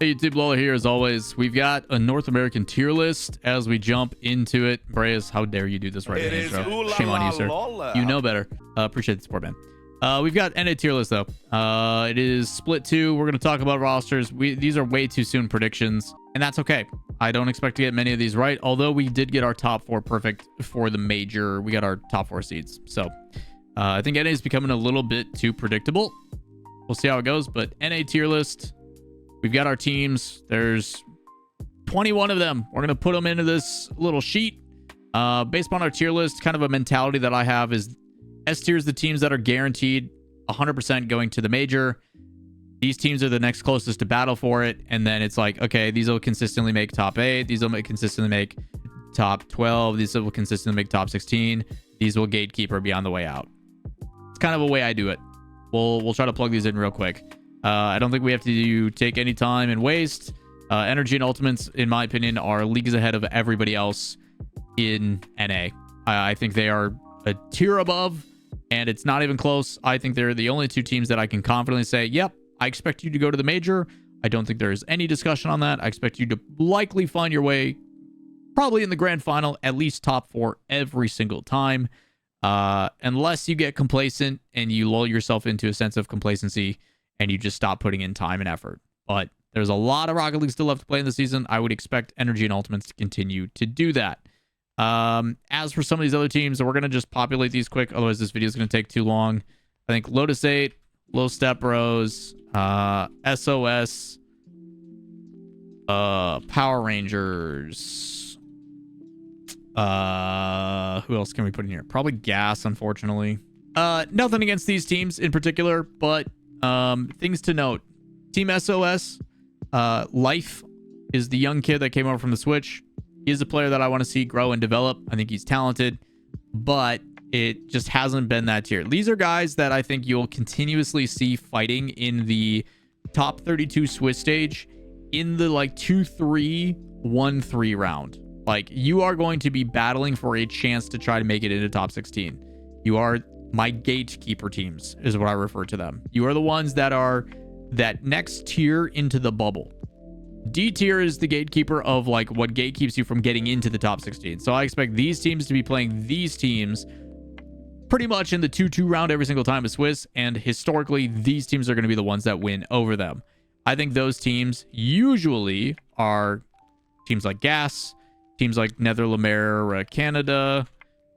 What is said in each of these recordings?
Hey YouTube, Lawler here as always. We've got a North American tier list as we jump into it. Breas, how dare you do this right in the intro? Shame on you, sir. You know better. Appreciate the support, man. We've got NA tier list though. It is split 2. We're going to talk about rosters. These are way too soon predictions, and that's okay. I don't expect to get many of these right, although we did get our top 4 perfect for the major. We got our top 4 seeds. So I think NA is becoming a little bit too predictable. We'll see how it goes, but NA tier list. We've got our teams. There's 21 of them. We're going to put them into this little sheet. Based on our tier list, kind of a mentality that I have is S tier is the teams that are guaranteed 100% going to the major. These teams are the next closest to battle for it. And then it's like, okay, these will consistently make top 8. These will consistently make top 12. These will consistently make top 16. These will gatekeeper beyond the way out. It's kind of a way I do it. We'll try to plug these in real quick. I don't think we have to take any time and waste. Energy and Ultimates, in my opinion, are leagues ahead of everybody else in NA. I think they are a tier above, and it's not even close. I think they're the only 2 teams that I can confidently say, yep, I expect you to go to the major. I don't think there is any discussion on that. I expect you to likely find your way probably in the grand final, at least top 4 every single time. Unless you get complacent and you lull yourself into a sense of complacency and you just stop putting in time and effort. But there's a lot of Rocket League still left to play in the season. I would expect Energy and Ultimates to continue to do that. As for some of these other teams, we're going to just populate these quick. Otherwise, this video is going to take too long. I think Lotus 8, Low Step Bros, SOS, Power Rangers. Who else can we put in here? Probably Gas, unfortunately. Nothing against these teams in particular, but things to note. Team SOS, Life is the young kid that came over from the Switch. He is a player that I want to see grow and develop. I think he's talented, but it just hasn't been that tier. These are guys that I think you'll continuously see fighting in the top 32 Swiss stage in the like 2-3, 1-3 round. Like, you are going to be battling for a chance to try to make it into top 16. You are my gatekeeper teams is what I refer to them. You are the ones that are that next tier into the bubble. D tier is the gatekeeper of like what gatekeeps you from getting into the top 16. So I expect these teams to be playing these teams pretty much in the 2-2 round every single time with Swiss. And historically, these teams are going to be the ones that win over them. I think those teams usually are teams like Gas, teams like Nether Lemaire, Canada,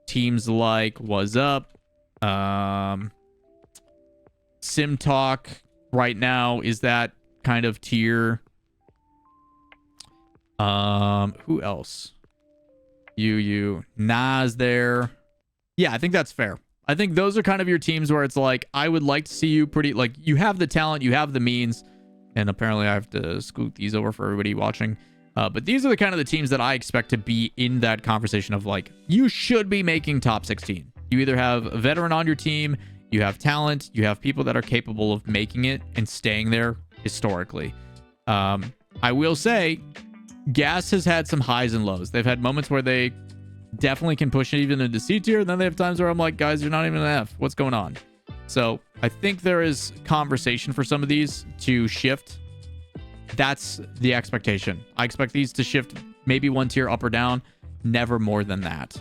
teams like Was Up, Sim Talk right now is that kind of tier. Who else? Nas there. Yeah, I think that's fair. I think those are kind of your teams where it's like, I would like to see you pretty, like, you have the talent, you have the means, and apparently I have to scoot these over for everybody watching. But these are the kind of the teams that I expect to be in that conversation of like, you should be making top 16. You either have a veteran on your team, you have talent, you have people that are capable of making it and staying there historically. I will say, Gas has had some highs and lows. They've had moments where they definitely can push it even into C tier. Then they have times where I'm like, guys, you're not even an F. What's going on? So I think there is conversation for some of these to shift. That's the expectation. I expect these to shift maybe 1 tier up or down, never more than that.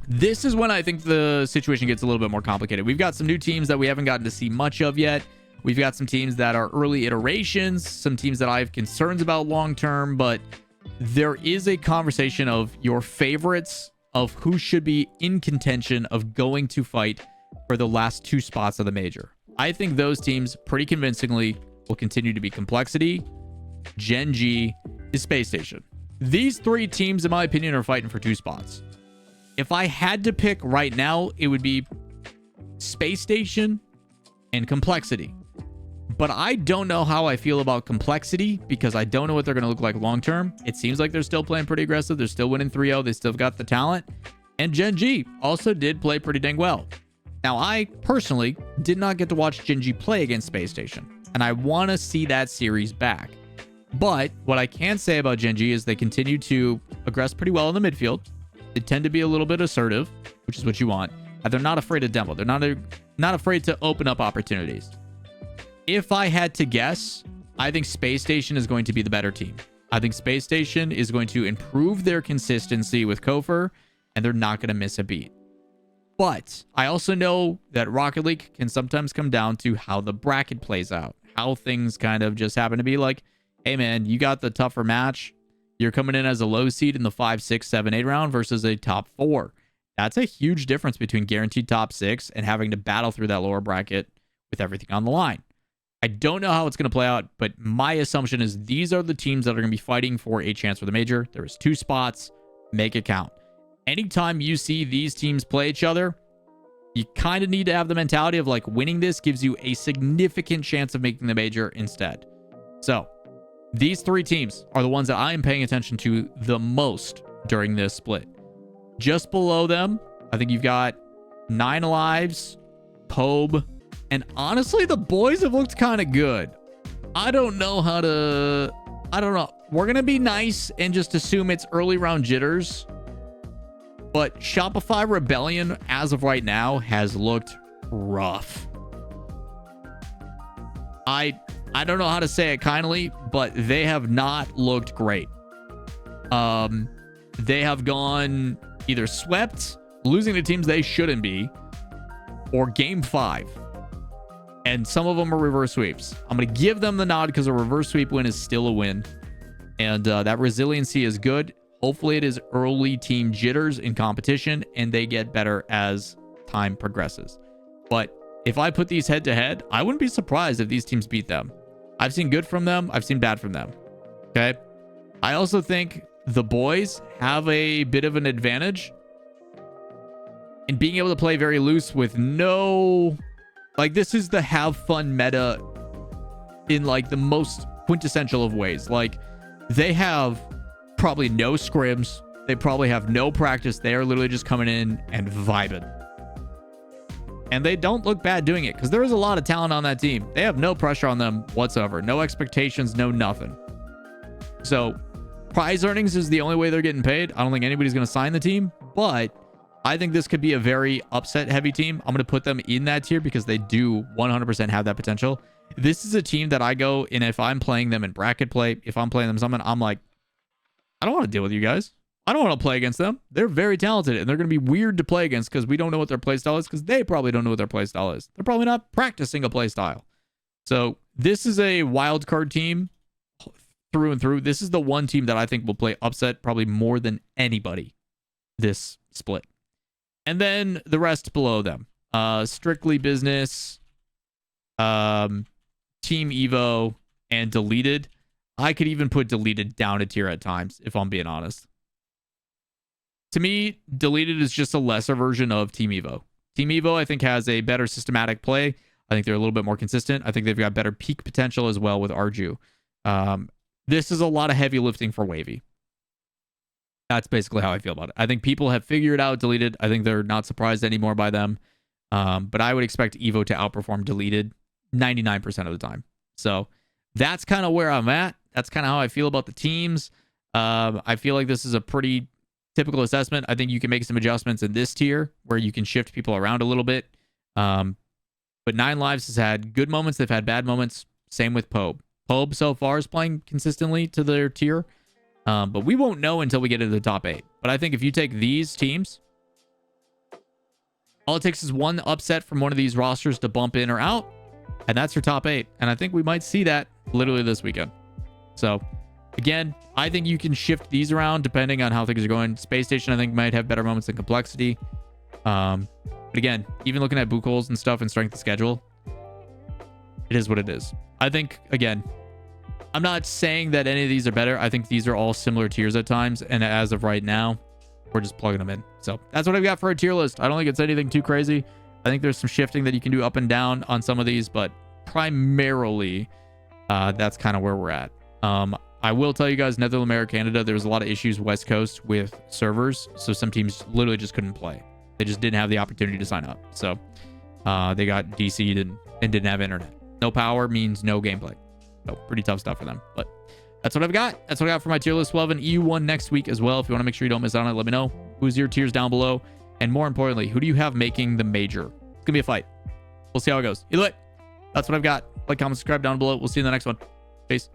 This is when I think the situation gets a little bit more complicated. We've got some new teams that we haven't gotten to see much of yet. We've got some teams that are early iterations, some teams that I have concerns about long term, but there is a conversation of your favorites of who should be in contention of going to fight for the last 2 spots of the major. I think those teams pretty convincingly will continue to be Complexity, Gen G, is Space Station. These 3 teams, in my opinion, are fighting for 2 spots. If I had to pick right now, it would be Space Station and Complexity. But I don't know how I feel about Complexity because I don't know what they're going to look like long term. It seems like they're still playing pretty aggressive. They're still winning 3-0. They still got the talent. And Gen G also did play pretty dang well. Now, I personally did not get to watch Gen G play against Space Station, and I want to see that series back. But what I can say about Gen G is they continue to aggress pretty well in the midfield. They tend to be a little bit assertive, which is what you want. And they're not afraid of demo. They're not afraid to open up opportunities. If I had to guess, I think Space Station is going to be the better team. I think Space Station is going to improve their consistency with Kofor, and they're not going to miss a beat. But I also know that Rocket League can sometimes come down to how the bracket plays out, how things kind of just happen to be like, hey man, you got the tougher match. You're coming in as a low seed in the 5, 6, 7, 8 round versus a top 4. That's a huge difference between guaranteed top 6 and having to battle through that lower bracket with everything on the line. I don't know how it's going to play out, but my assumption is these are the teams that are going to be fighting for a chance for the major. There is 2 spots. Make it count. Anytime you see these teams play each other, you kind of need to have the mentality of like winning this gives you a significant chance of making the major instead. So these 3 teams are the ones that I am paying attention to the most during this split. Just below them, I think you've got 9 Lives, Pobe, and honestly, the boys have looked kind of good. I don't know. We're going to be nice and just assume it's early round jitters. But Shopify Rebellion, as of right now, has looked rough. I don't know how to say it kindly, but they have not looked great. They have gone either swept, losing to teams they shouldn't be, or game 5. And some of them are reverse sweeps. I'm going to give them the nod because a reverse sweep win is still a win. And that resiliency is good. Hopefully it is early team jitters in competition and they get better as time progresses. But if I put these head to head, I wouldn't be surprised if these teams beat them. I've seen good from them. I've seen bad from them. Okay. I also think the boys have a bit of an advantage in being able to play very loose with no... Like, this is the have fun meta in, like, the most quintessential of ways. Like, they have probably no scrims. They probably have no practice. They are literally just coming in and vibing. And they don't look bad doing it because there is a lot of talent on that team. They have no pressure on them whatsoever. No expectations, no nothing. So, prize earnings is the only way they're getting paid. I don't think anybody's going to sign the team, but I think this could be a very upset heavy team. I'm going to put them in that tier because they do 100% have that potential. This is a team that I go, and if I'm playing them in bracket play, if I'm playing them something, I'm like, I don't want to deal with you guys. I don't want to play against them. They're very talented, and they're going to be weird to play against because we don't know what their playstyle is because they probably don't know what their playstyle is. They're probably not practicing a playstyle. So this is a wild card team through and through. This is the one team that I think will play upset probably more than anybody this split. And then the rest below them. Strictly Business, Team Evo, and Deleted. I could even put Deleted down a tier at times, if I'm being honest. To me, Deleted is just a lesser version of Team Evo. Team Evo, I think, has a better systematic play. I think they're a little bit more consistent. I think they've got better peak potential as well with Arju. This is a lot of heavy lifting for Wavy. That's basically how I feel about it. I think people have figured out Deleted. I think they're not surprised anymore by them. But I would expect Evo to outperform Deleted 99% of the time. So that's kind of where I'm at. That's kind of how I feel about the teams. I feel like this is a pretty typical assessment. I think you can make some adjustments in this tier where you can shift people around a little bit. But 9 Lives has had good moments. They've had bad moments. Same with Pobe. Pobe so far is playing consistently to their tier. But we won't know until we get into the top 8. But I think if you take these teams, all it takes is one upset from one of these rosters to bump in or out, and that's your top 8. And I think we might see that literally this weekend. So, again, I think you can shift these around depending on how things are going. Space Station, I think, might have better moments than Complexity. But again, even looking at book holes and stuff and strength of schedule, it is what it is. I think, again, I'm not saying that any of these are better. I think these are all similar tiers at times. And as of right now, we're just plugging them in. So that's what I've got for a tier list. I don't think it's anything too crazy. I think there's some shifting that you can do up and down on some of these, but primarily, that's kind of where we're at. I will tell you guys, Netherlands, America, Canada, there's a lot of issues West Coast with servers. So some teams literally just couldn't play. They just didn't have the opportunity to sign up. So they got DC'd and didn't have internet. No power means no gameplay. So pretty tough stuff for them. But that's what I've got. That's what I got for my tier list. We'll have an EU1 next week as well. If you want to make sure you don't miss out on it, let me know. Who's your tiers down below? And more importantly, who do you have making the major? It's going to be a fight. We'll see how it goes. Either way, that's what I've got. Like, comment, subscribe down below. We'll see you in the next one. Peace.